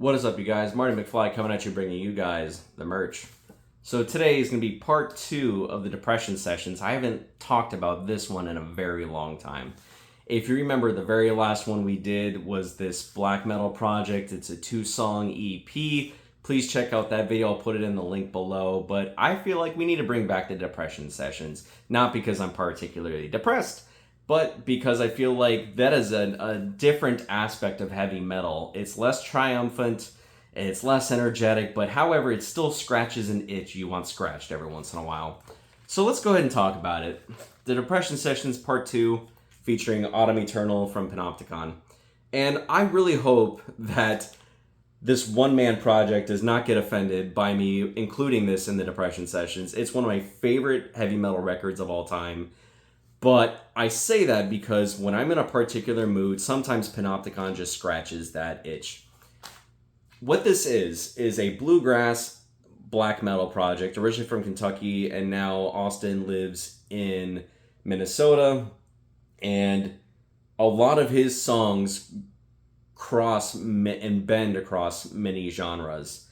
What is up, you guys? Marty McFly coming at you, bringing you guys the merch. So today is going to be part 2 of the Depression Sessions. I haven't talked about this one in a very long time. If you remember, the very last one we did was this black metal project. It's a 2-song EP. Please check out that video. I'll put it in the link below. But I feel like we need to bring back the Depression Sessions. Not because I'm particularly depressed, but because I feel like that is a different aspect of heavy metal. It's less triumphant, it's less energetic, but however, it still scratches an itch you want scratched every once in a while. So let's go ahead and talk about it. The Depression Sessions Part 2, featuring Autumn Eternal from Panopticon. And I really hope that this one-man project does not get offended by me including this in the Depression Sessions. It's one of my favorite heavy metal records of all time. But I say that because when I'm in a particular mood, sometimes Panopticon just scratches that itch. What this is a bluegrass black metal project, originally from Kentucky, and now Austin lives in Minnesota. And a lot of his songs cross and bend across many genres.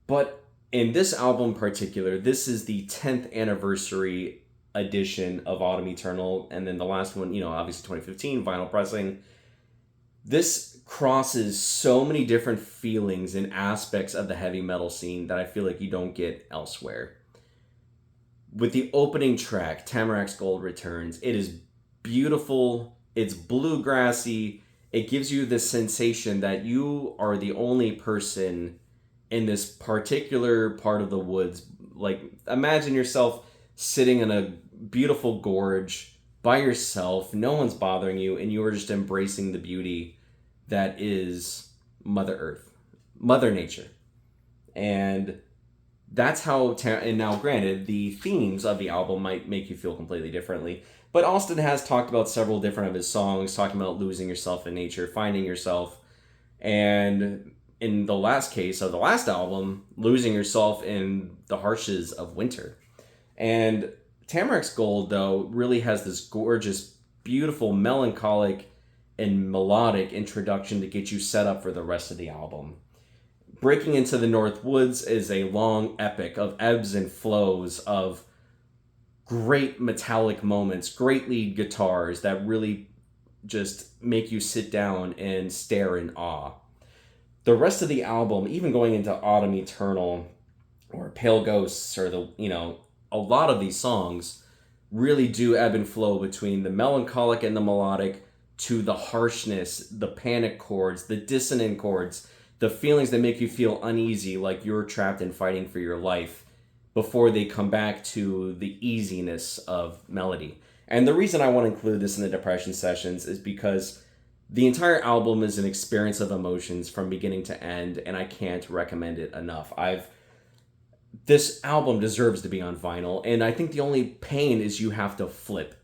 But in this album in particular, this is the 10th anniversary edition of Autumn Eternal, and then the last one, obviously 2015 vinyl pressing. This crosses so many different feelings and aspects of the heavy metal scene that I feel like you don't get elsewhere. With the opening track, Tamarac's Gold Returns, it is beautiful, it's bluegrassy, it gives you this sensation that you are the only person in this particular part of the woods. Like, imagine yourself sitting in a beautiful gorge by yourself, no one's bothering you, and you are just embracing the beauty that is Mother Earth, Mother Nature. And that's how, and now granted, the themes of the album might make you feel completely differently, but Austin has talked about several different of his songs, talking about losing yourself in nature, finding yourself, and in the last case of the last album, losing yourself in the harshes of winter. And Tamarac's Gold, though, really has this gorgeous, beautiful, melancholic, and melodic introduction to get you set up for the rest of the album. Breaking into the North Woods is a long epic of ebbs and flows of great metallic moments, great lead guitars that really just make you sit down and stare in awe. The rest of the album, even going into Autumn Eternal or Pale Ghosts or a lot of these songs really do ebb and flow between the melancholic and the melodic to the harshness, the panic chords, the dissonant chords, the feelings that make you feel uneasy, like you're trapped and fighting for your life, before they come back to the easiness of melody. And the reason I want to include this in the Depression Sessions is because the entire album is an experience of emotions from beginning to end, and I can't recommend it enough. This album deserves to be on vinyl, and I think the only pain is you have to flip.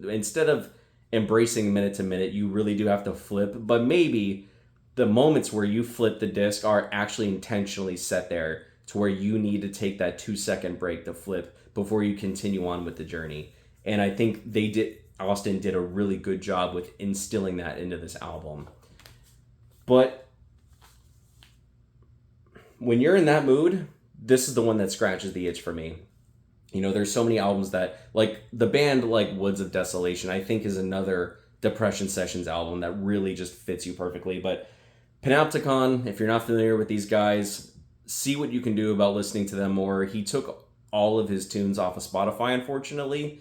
Instead of embracing minute to minute, you really do have to flip, but maybe the moments where you flip the disc are actually intentionally set there to where you need to take that 2-second break to flip before you continue on with the journey. And I think Austin did a really good job with instilling that into this album. But when you're in that mood, this is the one that scratches the itch for me. There's so many albums that, like the band like Woods of Desolation, I think is another Depression Sessions album that really just fits you perfectly. But Panopticon, if you're not familiar with these guys, see what you can do about listening to them more. He took all of his tunes off of Spotify, unfortunately,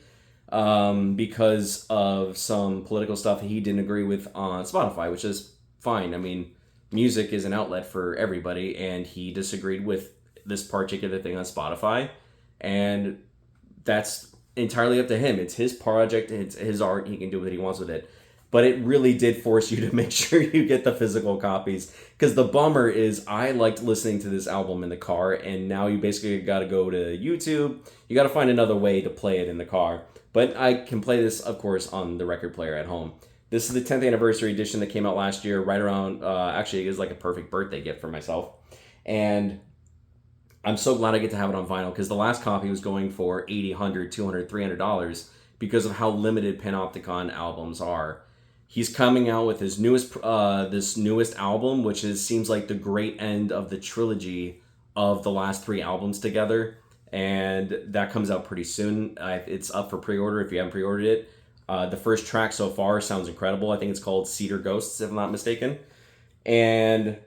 because of some political stuff he didn't agree with on Spotify, which is fine. I mean, music is an outlet for everybody, and he disagreed with this particular thing on Spotify, and that's entirely up to him. It's his project, it's his art, he can do what he wants with it. But it really did force you to make sure you get the physical copies, because the bummer is I liked listening to this album in the car, and now you basically got to go to YouTube. You got to find another way to play it in the car. But I can play this, of course, on the record player at home. This is the 10th anniversary edition that came out last year, right around, actually, it was like a perfect birthday gift for myself. And I'm so glad I get to have it on vinyl, because the last copy was going for $80, $100, $200, $300 because of how limited Panopticon albums are. He's coming out with his newest album, which seems like the great end of the trilogy of the last 3 albums together, and that comes out pretty soon. It's up for pre-order if you haven't pre-ordered it. The first track so far sounds incredible. I think it's called Cedar Ghosts, if I'm not mistaken. And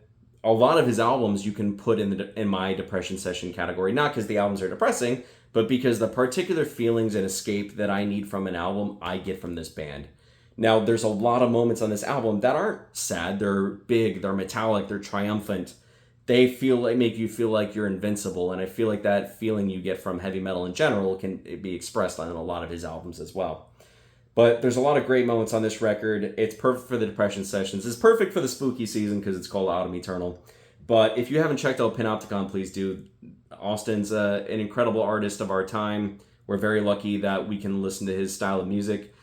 a lot of his albums you can put in my depression session category, not because the albums are depressing, but because the particular feelings and escape that I need from an album, I get from this band. Now, there's a lot of moments on this album that aren't sad. They're big, they're metallic, they're triumphant. They make you feel like you're invincible, and I feel like that feeling you get from heavy metal in general can be expressed on a lot of his albums as well. But there's a lot of great moments on this record. It's perfect for the depression sessions. It's perfect for the spooky season because it's called Autumn Eternal. But if you haven't checked out Panopticon, please do. Austin's an incredible artist of our time. We're very lucky that we can listen to his style of music.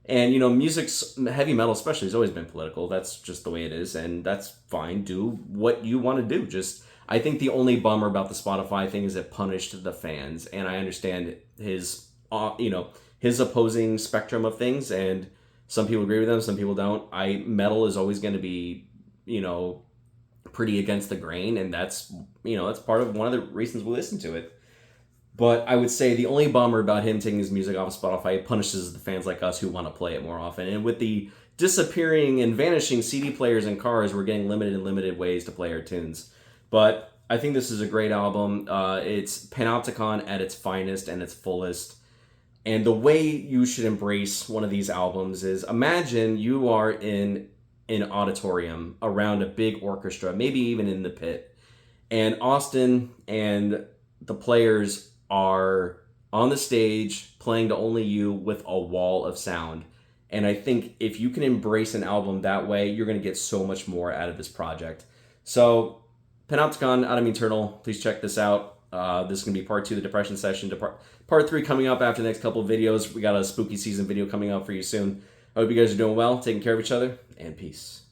And, music's, heavy metal especially, has always been political. That's just the way it is, and that's fine. Do what you want to do. I think the only bummer about the Spotify thing is it punished the fans, and I understand his opposing spectrum of things, and some people agree with him, some people don't. Metal is always going to be, pretty against the grain, and that's part of one of the reasons we listen to it. But I would say the only bummer about him taking his music off of Spotify, it punishes the fans like us who want to play it more often. And with the disappearing and vanishing CD players in cars, we're getting limited ways to play our tunes. But I think this is a great album. It's Panopticon at its finest and its fullest. And the way you should embrace one of these albums is, imagine you are in an auditorium around a big orchestra, maybe even in the pit. And Austin and the players are on the stage playing to only you with a wall of sound. And I think if you can embrace an album that way, you're going to get so much more out of this project. So Panopticon, Autumn Eternal, please check this out. This is going to be part 2 of the depression session. Part 3 coming up after the next couple of videos. We got a spooky season video coming out for you soon. I hope you guys are doing well, taking care of each other, and peace.